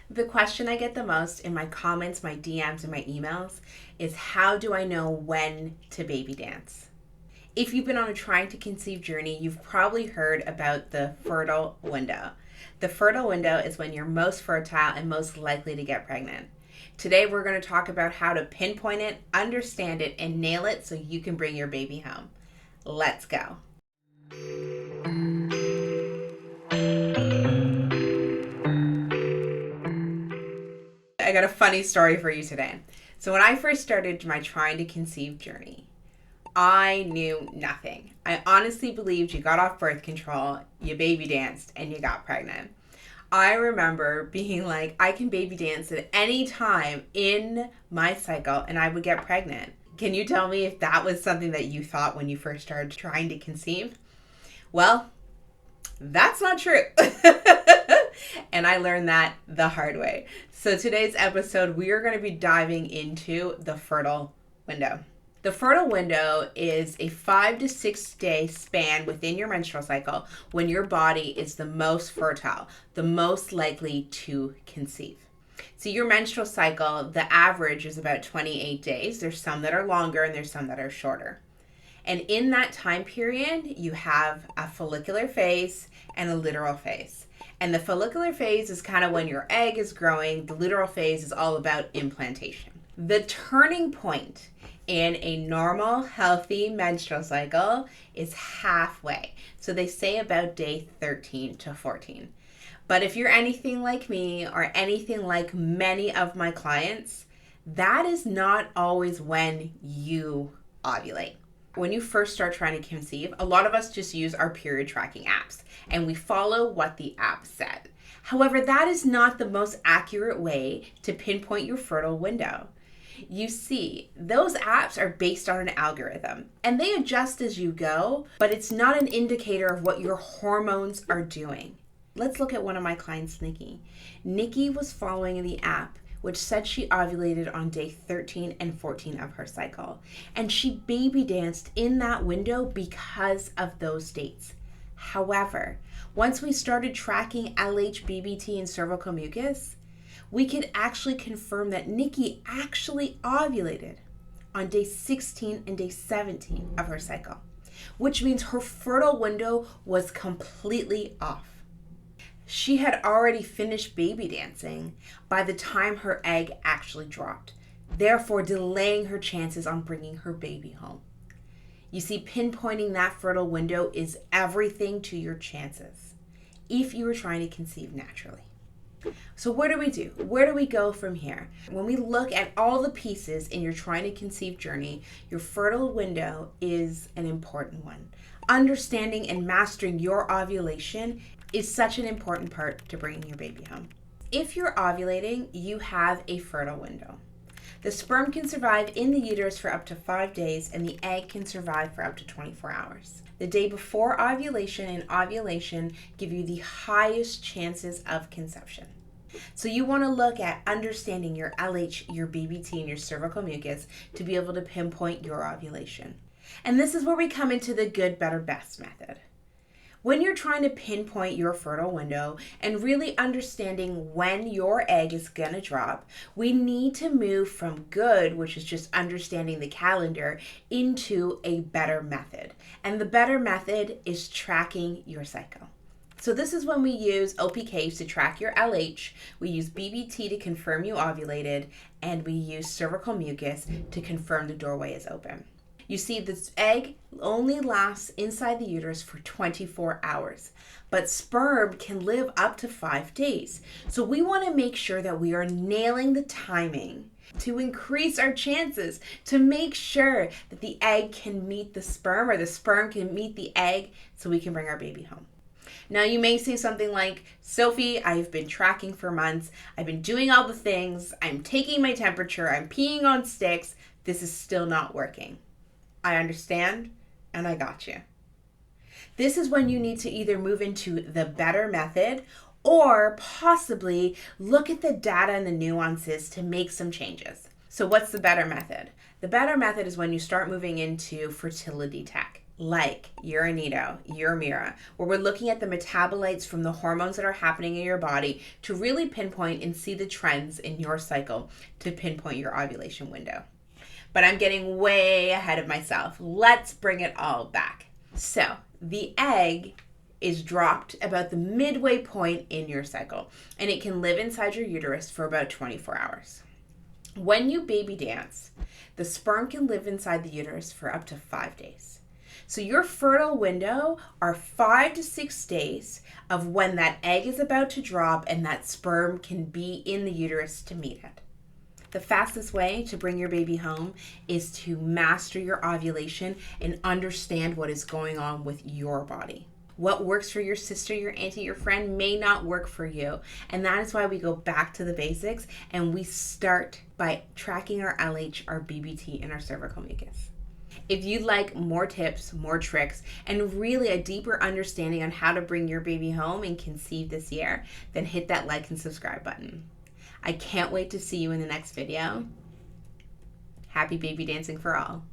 The question I get the most in my comments, my DMs, and my emails is how do I know when to baby dance? If you've been on a trying to conceive journey, you've probably heard about the fertile window. The fertile window is when you're most fertile and most likely to get pregnant. Today, we're going to talk about how to pinpoint it, understand it, and nail it so you can bring your baby home. Let's go. I got a funny story for you today. So when I first started my trying to conceive journey, I knew nothing. I honestly believed you got off birth control, you baby danced, and you got pregnant. I remember being like, I can baby dance at any time in my cycle and I would get pregnant. Can you tell me if that was something that you thought when you first started trying to conceive? Well, that's not true. And I learned that the hard way. So today's episode, we are going to be diving into the fertile window. The fertile window is a 5 to 6 day span within your menstrual cycle when your body is the most fertile, the most likely to conceive. So your menstrual cycle, the average is about 28 days. There's some that are longer and there's some that are shorter. And in that time period, you have a follicular phase and a luteal phase. And the follicular phase is kind of when your egg is growing. The luteal phase is all about implantation. The turning point in a normal, healthy menstrual cycle is halfway. So they say about day 13 to 14. But if you're anything like me or anything like many of my clients, that is not always when you ovulate. When you first start trying to conceive, a lot of us just use our period tracking apps and we follow what the app said. However, that is not the most accurate way to pinpoint your fertile window. You see, those apps are based on an algorithm and they adjust as you go, but it's not an indicator of what your hormones are doing. Let's look at one of my clients, Nikki. Nikki was following the app which said she ovulated on day 13 and 14 of her cycle. And she baby danced in that window because of those dates. However, once we started tracking LH, BBT, and cervical mucus, we could actually confirm that Nikki actually ovulated on day 16 and day 17 of her cycle, which means her fertile window was completely off. She had already finished baby dancing by the time her egg actually dropped, therefore delaying her chances on bringing her baby home. You see, pinpointing that fertile window is everything to your chances if you were trying to conceive naturally. So what do we do? Where do we go from here? When we look at all the pieces in your trying to conceive journey, your fertile window is an important one. Understanding and mastering your ovulation is such an important part to bringing your baby home. If you're ovulating, you have a fertile window. The sperm can survive in the uterus for up to 5 days and the egg can survive for up to 24 hours. The day before ovulation and ovulation give you the highest chances of conception. So you want to look at understanding your LH, your BBT, and your cervical mucus to be able to pinpoint your ovulation. And this is where we come into the good, better, best method. When you're trying to pinpoint your fertile window and really understanding when your egg is going to drop, we need to move from good, which is just understanding the calendar, into a better method. And the better method is tracking your cycle. So this is when we use OPKs to track your LH, we use BBT to confirm you ovulated, and we use cervical mucus to confirm the doorway is open. You see, this egg only lasts inside the uterus for 24 hours, but sperm can live up to 5 days. So we want to make sure that we are nailing the timing to increase our chances, to make sure that the egg can meet the sperm or the sperm can meet the egg so we can bring our baby home. Now you may say something like, Sophie, I've been tracking for months. I've been doing all the things. I'm taking my temperature. I'm peeing on sticks. This is still not working. I understand, and I got you. This is when you need to either move into the better method or possibly look at the data and the nuances to make some changes. So what's the better method? The better method is when you start moving into fertility tech. like Uranito, Uramira, where we're looking at the metabolites from the hormones that are happening in your body to really pinpoint and see the trends in your cycle to pinpoint your ovulation window. But I'm getting way ahead of myself. Let's bring it all back. So the egg is dropped about the midway point in your cycle, and it can live inside your uterus for about 24 hours. When you baby dance, the sperm can live inside the uterus for up to 5 days. So your fertile window are 5 to 6 days of when that egg is about to drop and that sperm can be in the uterus to meet it. The fastest way to bring your baby home is to master your ovulation and understand what is going on with your body. What works for your sister, your auntie, your friend may not work for you. And that is why we go back to the basics and we start by tracking our LH, our BBT, and our cervical mucus. If you'd like more tips, more tricks, and really a deeper understanding on how to bring your baby home and conceive this year, then hit that like and subscribe button. I can't wait to see you in the next video. Happy baby dancing for all.